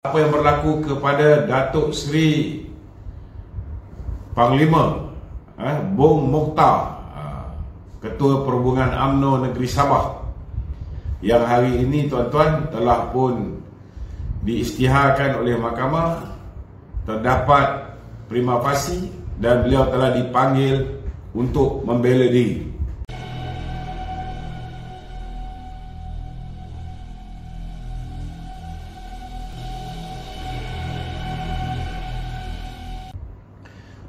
Apa yang berlaku kepada Datuk Seri Panglima Bong Mokhtar, Ketua Perhubungan UMNO Negeri Sabah, yang hari ini tuan-tuan telah pun diisytiharkan oleh mahkamah, terdapat prima facie dan beliau telah dipanggil untuk membela diri.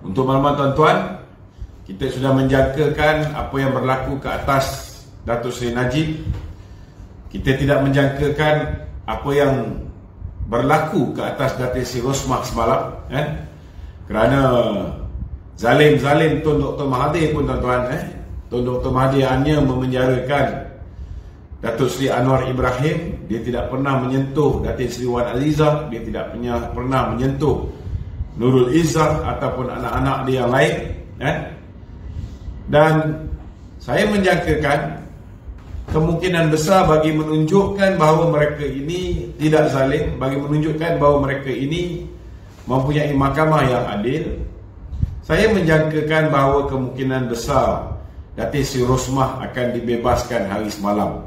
Untuk maklumat tuan-tuan, kita sudah menjangkakan apa yang berlaku ke atas Datuk Seri Najib. Kita tidak menjangkakan apa yang berlaku ke atas Datuk Seri Rosmah semalam, kerana zalim-zalim Tun Dr. Mahathir pun tuan-tuan, Tun Dr. Mahathir hanya memenjarakan Datuk Seri Anwar Ibrahim. Dia tidak pernah menyentuh Datuk Seri Wan Alizah, dia tidak pernah menyentuh Nurul Izzah ataupun anak-anak dia yang lain, dan saya menjangkakan kemungkinan besar bagi menunjukkan bahawa mereka ini tidak zalim, bagi menunjukkan bahawa mereka ini mempunyai mahkamah yang adil. Saya menjangkakan bahawa kemungkinan besar Datuk Seri Rosmah akan dibebaskan hari semalam.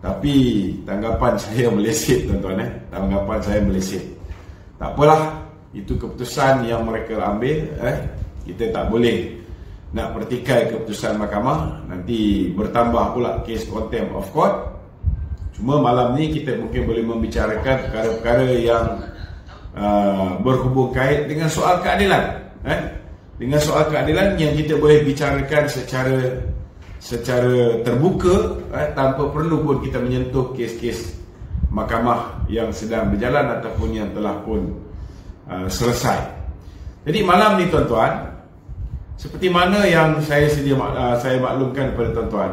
Tapi tanggapan saya meleset tuan-tuan, tanggapan saya meleset. Tak apalah, itu keputusan yang mereka ambil, kita tak boleh nak pertikai keputusan mahkamah. Nanti bertambah pula kes contempt of court. Cuma malam ni kita mungkin boleh membicarakan perkara-perkara yang berhubung kait dengan soal keadilan, dengan soal keadilan yang kita boleh bicarakan secara terbuka, tanpa perlu pun kita menyentuh kes-kes mahkamah yang sedang berjalan ataupun yang telah pun selesai. Jadi malam ni tuan-tuan, seperti mana yang saya maklumkan kepada tuan-tuan,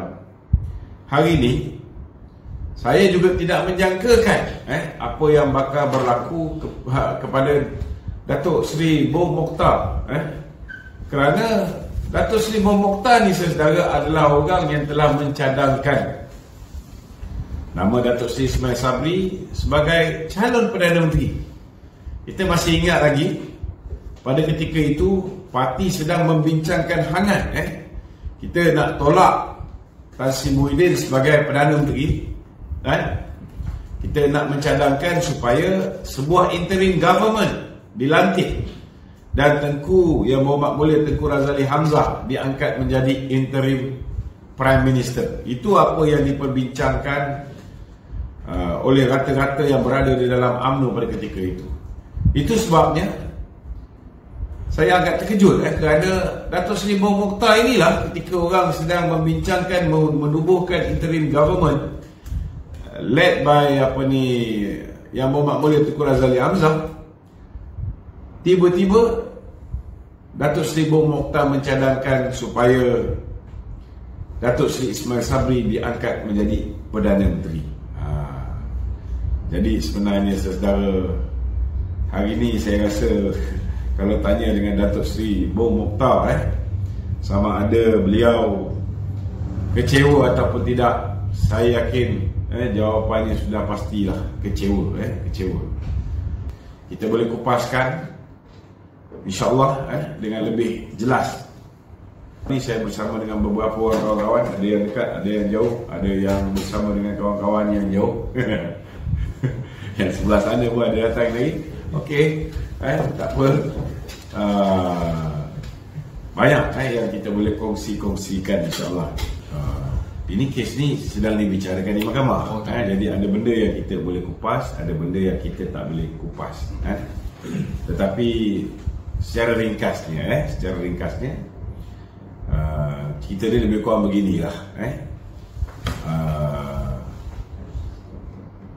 hari ini saya juga tidak menjangkakan apa yang bakal berlaku kepada Datuk Seri Bong Mokhtar, kerana Datuk Seri Bong Mokhtar ni, saudara, adalah orang yang telah mencadangkan nama Datuk Seri Ismail Sabri sebagai calon Perdana Menteri. Kita masih ingat lagi, pada ketika itu parti sedang membincangkan hangat, kita nak tolak Tan Sri Muhyiddin sebagai Perdana Menteri, kita nak mencadangkan supaya sebuah interim government dilantik dan Tengku Yang Berhormat Mulia Tengku Razali Hamzah diangkat menjadi interim Prime Minister. Itu apa yang diperbincangkan oleh rata-rata yang berada di dalam UMNO pada ketika itu. Itu sebabnya saya agak terkejut, kerana Datuk Seri Bong Mokhtar inilah ketika orang sedang membincangkan menubuhkan interim government led by Yang Berhormat Mulia Tengku Razali Hamzah, tiba-tiba Datuk Seri Bong Mokhtar mencadangkan supaya Datuk Seri Ismail Sabri diangkat menjadi Perdana Menteri. Jadi sebenarnya, saudara, hari ini saya rasa kalau tanya dengan Datuk Seri Bong Mokhtar, sama ada beliau kecewa ataupun tidak, saya yakin jawapannya sudah pastilah kecewa. Kita boleh kupaskan insya-Allah dengan lebih jelas. Ini saya bersama dengan beberapa orang kawan-kawan, ada yang dekat, ada yang jauh, ada yang bersama dengan kawan-kawan yang jauh. Yang sebelah sana pun ada datang lagi. Okey, tak apa. Banyak yang kita boleh kongsikan insya-Allah. Ini kes ni sedang dibicarakan di mahkamah. Jadi ada benda yang kita boleh kupas, ada benda yang kita tak boleh kupas. Tetapi secara ringkasnya, kita ni lebih kurang beginilah.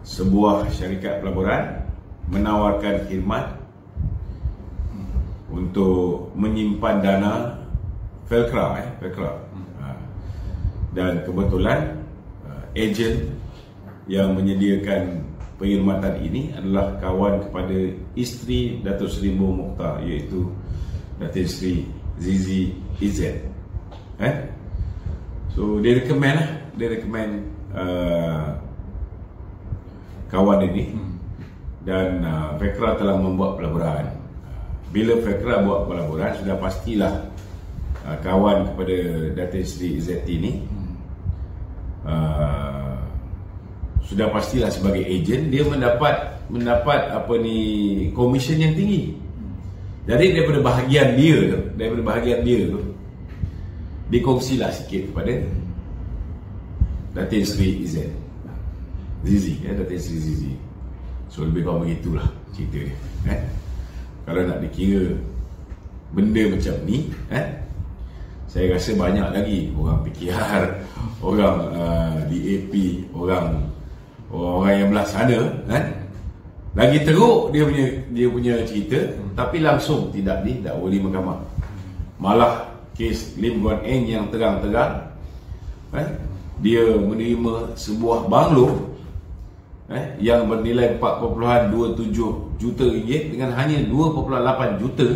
Sebuah syarikat pelaburan menawarkan khidmat untuk menyimpan dana Felcra, dan kebetulan ejen yang menyediakan perkhidmatan ini adalah kawan kepada isteri Datuk Seri Bong Mokhtar, iaitu Datuk Seri Zizi Izzet. So dia recommend kawan ini dan Fekra telah membuat pelaburan. Bila Fekra buat pelaburan, sudah pastilah kawan kepada Datin Seri Izzati ni sudah pastilah sebagai ejen dia mendapat apa ni, komisen yang tinggi. Jadi daripada bahagian dia tu dikongsilah sikit kepada Datin Seri Zizi, Datin Seri Zizi. So lebih kurang begitulah cerita dia. Kalau nak dikira benda macam ni, saya rasa banyak lagi orang PKR, orang DAP, orang yang belah sana, lagi teruk dia punya cerita, tapi langsung tidak didakwa di mahkamah. Malah kes Lim Guan Eng yang terang-terang, dia menerima sebuah banglo yang bernilai 4.27 juta ringgit dengan hanya 2.8 juta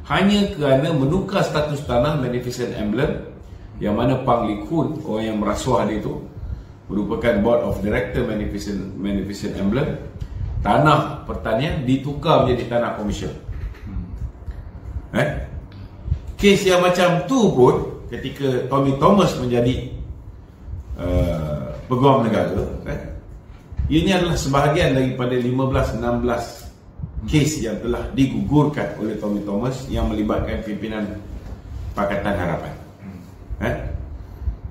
hanya kerana menukar status tanah Magnificent Emblem, yang mana Pang Lee Kun, orang yang merasuah dia itu, merupakan Board of Director Magnificent Emblem. Tanah pertanian ditukar menjadi tanah komersial. Kes yang macam tu pun ketika Tommy Thomas menjadi Peguam Negara, ini adalah sebahagian daripada 15-16 kes yang telah digugurkan oleh Tommy Thomas yang melibatkan pimpinan Pakatan Harapan.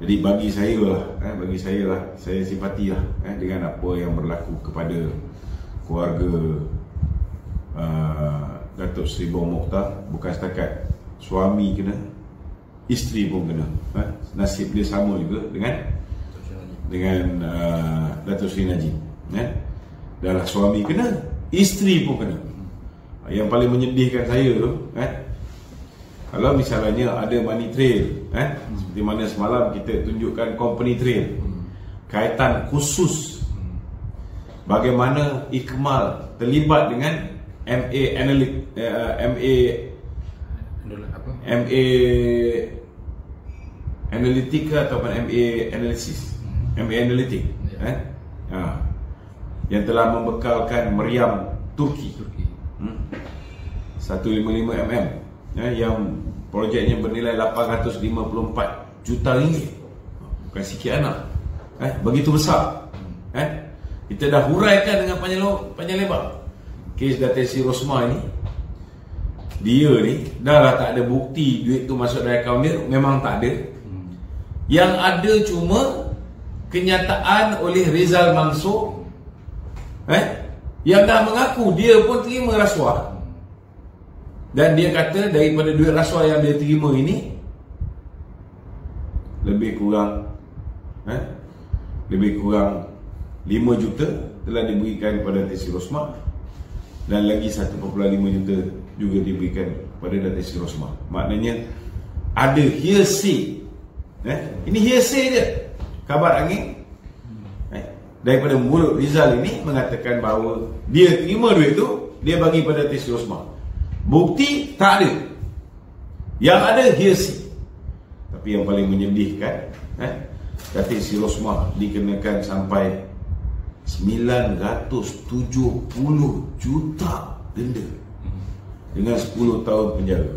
Jadi bagi saya lah, saya simpati lah dengan apa yang berlaku kepada keluarga Datuk Seri Bong Mokhtar. Bukan setakat suami kena, isteri pun kena. Nasib dia sama juga dengan Datuk Seri Najib. Dah lah suami kena, isteri pun kena. Yang paling menyedihkan saya tu, kalau misalnya ada money trail, seperti mana semalam kita tunjukkan company trail, kaitan khusus bagaimana Ikmal terlibat dengan MA Analytica ataupun MA Analysis, MA Analytic, yang telah membekalkan meriam Turki 155mm, yang projeknya bernilai 854 juta ringgit. Bukan sikit anak, begitu besar. Kita dah huraikan dengan panjang lebar. Kes Datin Seri Rosmah ini, dia ni dah lah tak ada bukti duit tu masuk dari akaun dia, memang tak ada. Yang ada cuma kenyataan oleh Rizal Mansur, yang dah mengaku dia pun terima rasuah. Dan dia kata daripada duit rasuah yang dia terima ini, lebih kurang 5 juta telah diberikan kepada Datin Seri Rosmah, dan lagi 1.5 juta juga diberikan kepada Datin Seri Rosmah. Maknanya ada hearsay. Ini hearsay je, kabar angin daripada mulut Rizal ini mengatakan bahawa dia terima duit tu, dia bagi pada Datin Seri Rosmah. Bukti tak ada. Yang ada hearsay. Tapi yang paling menyedihkan, Datin Seri Rosmah dikenakan sampai 970 juta denda dengan 10 tahun penjara.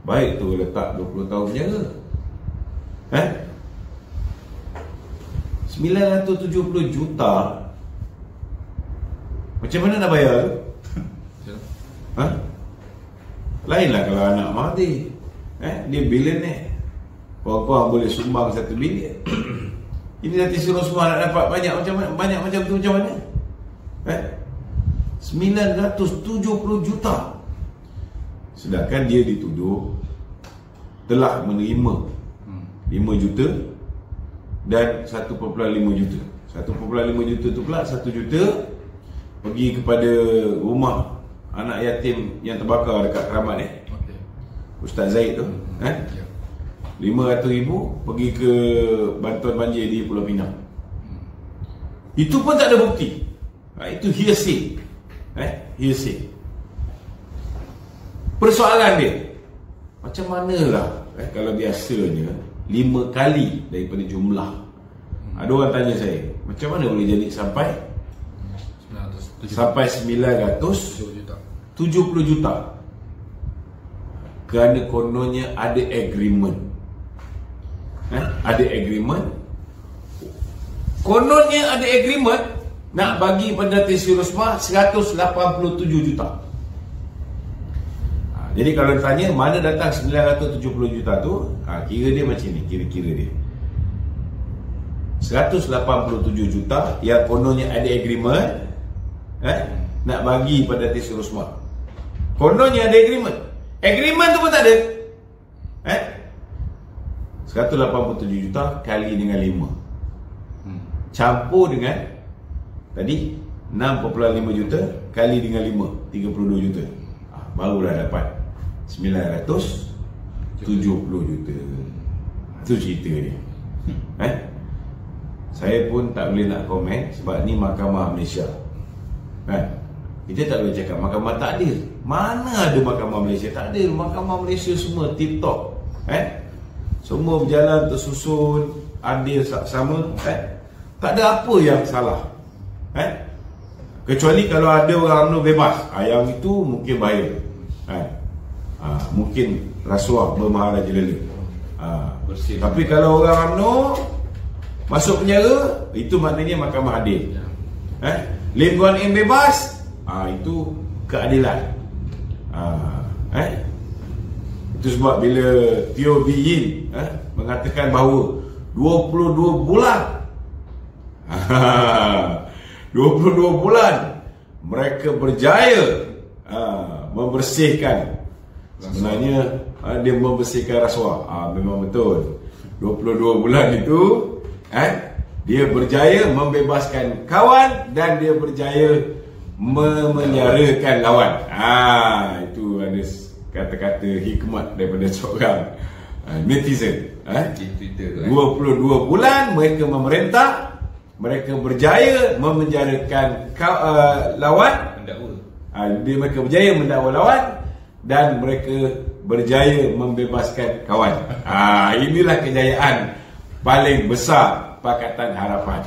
Baik tu letak 20 tahun penjara. 970 juta, macam mana nak bayar tu? Lainlah kalau anak Mahathir, dia billionaire, orang-orang boleh sumbang 1 bilion. Ini Datin Seri Rosmah nak dapat banyak macam tu macam mana? 970 juta. Sedangkan dia dituduh telah menerima 5 juta dan 1.5 juta. 1.5 juta tu pula 1 juta pergi kepada rumah anak yatim yang terbakar dekat Keramat ni, Ustaz Zaid tu. 500,000 pergi ke bantuan banjir di Pulau Pinang. Itu pun tak ada bukti. Itu hearsay. Hearsay. Persoalan dia, macam manalah kalau biasanya 5 kali daripada jumlah. Ada orang tanya saya, macam mana boleh jadi sampai sampai 970 juta. Kerana kononnya ada agreement. Ada agreement. Kononnya ada agreement nak bagi pada Tan Sri Rosmah 187 juta. Jadi kalau ditanya mana datang 970 juta tu, kira dia macam ni, kira-kira dia 187 juta yang kononnya ada agreement nak bagi pada Tan Sri Rosmah. Kononnya ada agreement. Agreement tu pun tak ada. 187 juta kali dengan 5. Campur dengan tadi 6.5 juta kali dengan 5, 32 juta. Barulah dapat 970 juta. Itu cerita dia. Saya pun tak boleh nak komen sebab ni Mahkamah Malaysia. Kita tak boleh cakap Mahkamah tak adil. Mana ada Mahkamah Malaysia tak adil? Mahkamah Malaysia semua tip-top. Semua berjalan tersusun, adil sama. Tak ada apa yang salah. Kecuali kalau ada orang UMNO bebas, yang itu mungkin bahaya. Mungkin rasuah bermaharajalela. Tapi kalau orang UMNO masuk penjara, itu maknanya mahkamah adil. Lim Guan Eng bebas, itu keadilan. Itu sebab bila Teo Bee Yin mengatakan bahawa 22 bulan 22 bulan mereka berjaya membersihkan. Sebenarnya dia membersihkan rasuah. Memang betul. 22 bulan itu dia berjaya membebaskan kawan dan dia berjaya memenjarakan lawan. Itu ada kata-kata hikmat daripada seorang netizen. 22 bulan mereka memerintah, mereka berjaya memenjarakan lawan, mereka berjaya mendakwa lawan dan mereka berjaya membebaskan kawan. Inilah kejayaan paling besar Pakatan Harapan.